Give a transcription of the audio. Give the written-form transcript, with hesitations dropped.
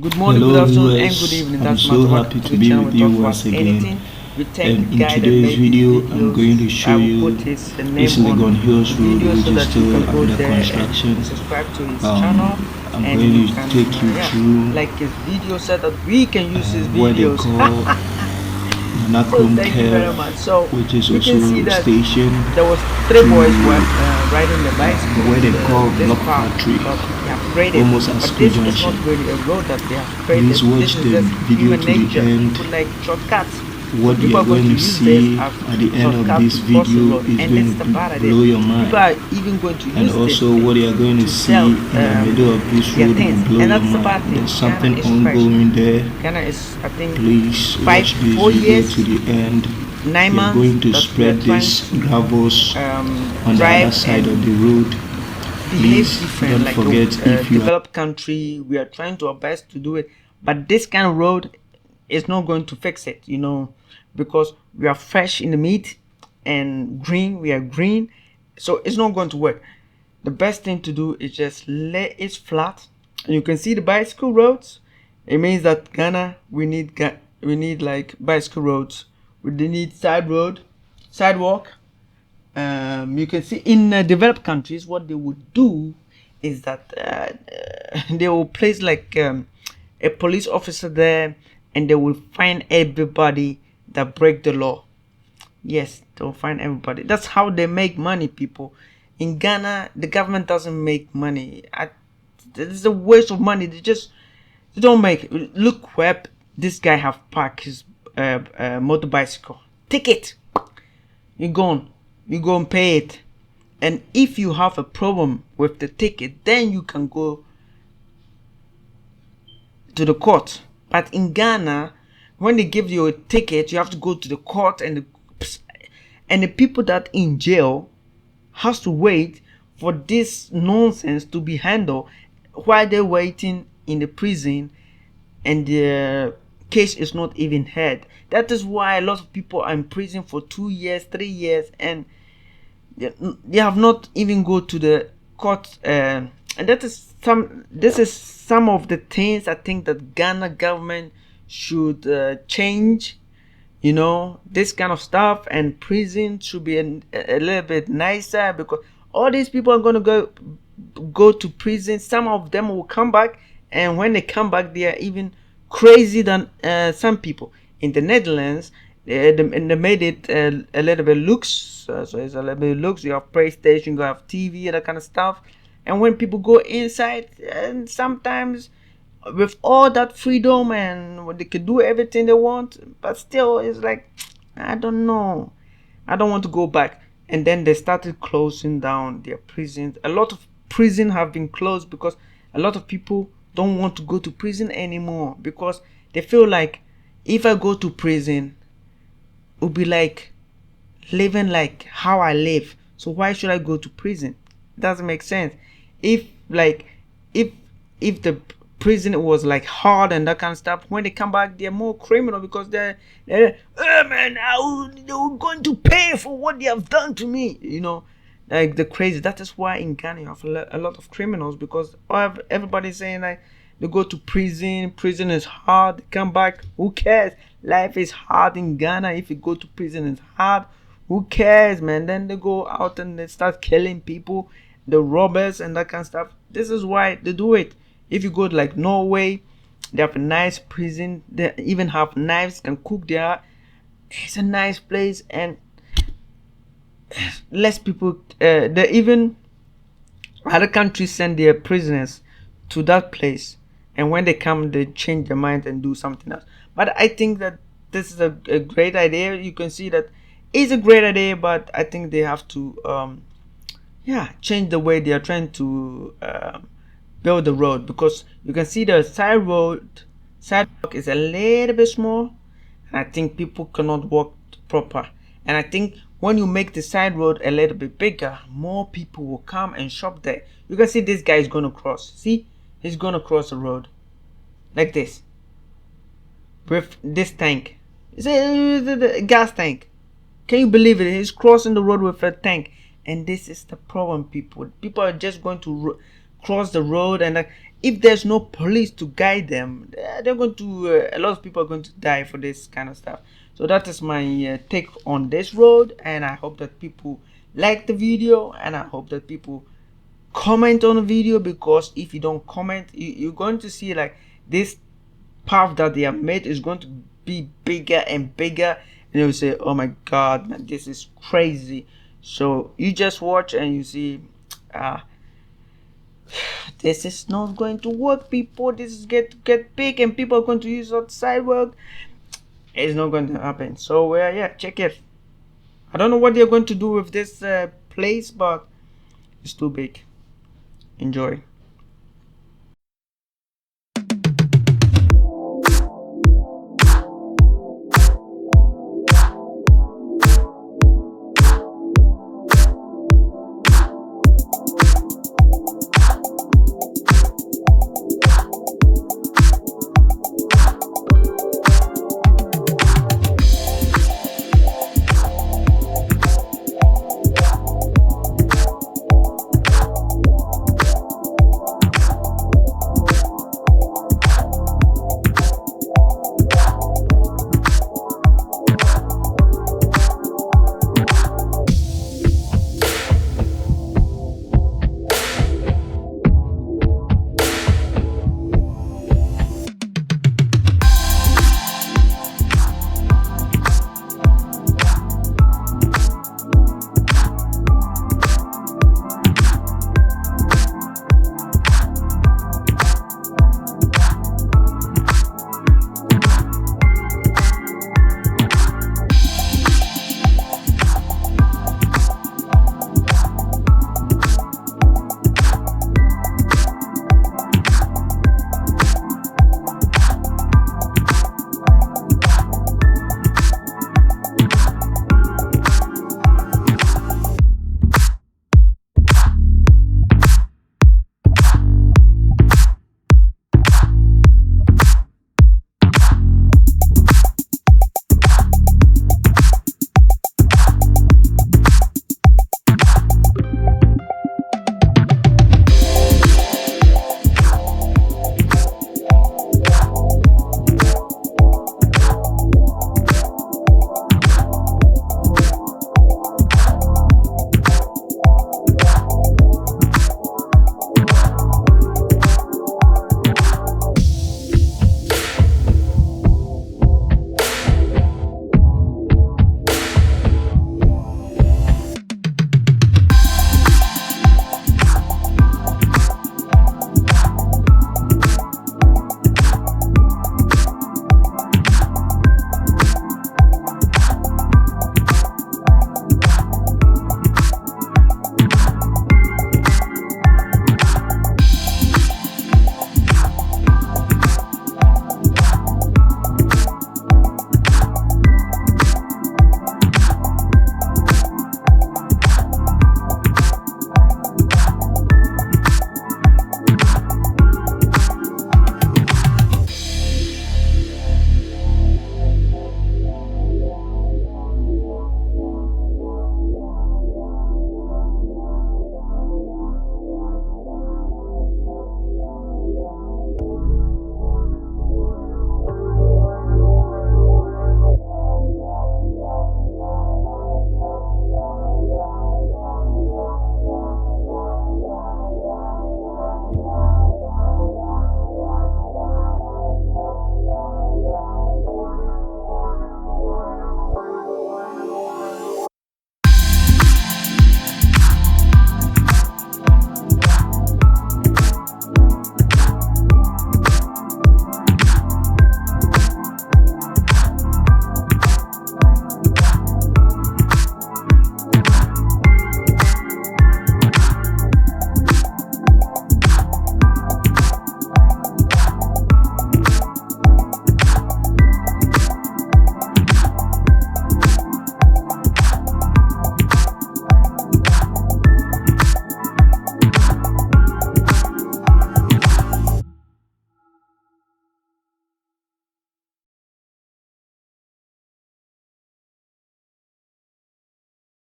Good morning, good Hello afternoon, and good viewers, evening. I'm That's my so welcome happy to to the be channel. We with you talk about once again. anything. We thank And the in guy that today's made these video I'm videos. going to I show will put you his this name on Legon Hills the Road, video which so is that you still can go under there construction. and subscribe to his channel, I'm and you going to can take you through like his video so that we can use his what they videos. call So Nanakrum thank you Care, very much. So which is you can also see a that station there was three to boys riding the bicycle where in they call this Block part, Factory, but they have created. almost at But School this is Junction. not really a road that they have Please created. This watch is the just video human to the nature. end. People like shortcuts, so What people you're are going going to to use this see as at the end of shortcut this to cross the video road, is and this going is the to bad idea. blow your People mind, are even going to and use this also what you're going to to see sell in the middle of this their road things, will blow and your that's the bad mind. thing. There's Ghana something is fresh. ongoing there. Ghana is, I think, Please watch this 4 video years, to the end. 9 We are months going to that we are spread trying this to gravels on the other drive side of and the road. behave Please different, don't like forget, a if you are developed country. We are trying to our best to do it, but this kind of road is not going to fix it, because we are fresh in the meat and green. We are green, so it's not going to work. The best thing to do is just let it flat, and you can see the bicycle roads. It means that Ghana, we need like bicycle roads. We need sidewalk. You can see in developed countries what they would do is that they will place like a police officer there, and they will find everybody that break the law. Yes, they'll find everybody. That's how they make money, people. In Ghana, the government doesn't make money. It's a waste of money. They don't make. Look where this guy have parked his motor bicycle. Ticket. You go and pay it. And if you have a problem with the ticket, then you can go to the court. But in Ghana, when they give you a ticket, you have to go to the court, and the people that in jail has to wait for this nonsense to be handled while they're waiting in the prison, and the case is not even heard. That is why a lot of people are in prison for 2 years, 3 years, and they have not even go to the court. And this is some of the things I think that Ghana government should change. This kind of stuff, and prison should be a little bit nicer, because all these people are going to go to prison. Some of them will come back, and when they come back, they are even crazy than some people in the Netherlands. They made it a little bit looks, so it's a little bit looks. You have PlayStation, you have TV, that kind of stuff. And when people go inside, and sometimes with all that freedom, and they can do everything they want, but still it's like, I don't know, I don't want to go back. And then they started closing down their prisons. A lot of prisons have been closed because a lot of people don't want to go to prison anymore, because they feel like, if I go to prison, it will be like living like how I live, so why should I go to prison? It doesn't make sense. If like if if the prison was like hard and that kind of stuff, when they come back, they're more criminal, because they're oh man, they're going to pay for what they have done to me, like the crazy. That is why in Ghana you have a lot of criminals, because everybody's saying like, they go to prison is hard, they come back, who cares? Life is hard in Ghana. If you go to prison, it's hard. Who cares, man? Then they go out and they start killing people, the robbers and that kind of stuff. This is why they do it. If you go to like Norway, they have a nice prison. They even have knives, can cook there. It's a nice place, and less people. They even other countries send their prisoners to that place, and when they come, they change their mind and do something else. But I think that this is a great idea. You can see that it's a great idea, but I think they have to change the way they are trying to build the road, because you can see the sidewalk is a little bit small, and I think people cannot walk proper. And I think when you make the side road a little bit bigger, more people will come and shop there. You can see this guy is gonna cross. See, he's gonna cross the road like this with this tank. It's a gas tank. Can you believe it? He's crossing the road with a tank. And this is the problem, people. People are just going to cross the road, and if there's no police to guide them, they're going to a lot of people are going to die for this kind of stuff. So that is my take on this road, and I hope that people like the video, and I hope that people comment on the video, because if you don't comment, you're going to see like this path that they have made is going to be bigger and bigger, and you'll say, oh my god, man, this is crazy. So you just watch and you see, this is not going to work, people. This is get big, and people are going to use that sidewalk. It's not going to happen. So yeah, check it. I don't know what they're going to do with this place, but it's too big. Enjoy.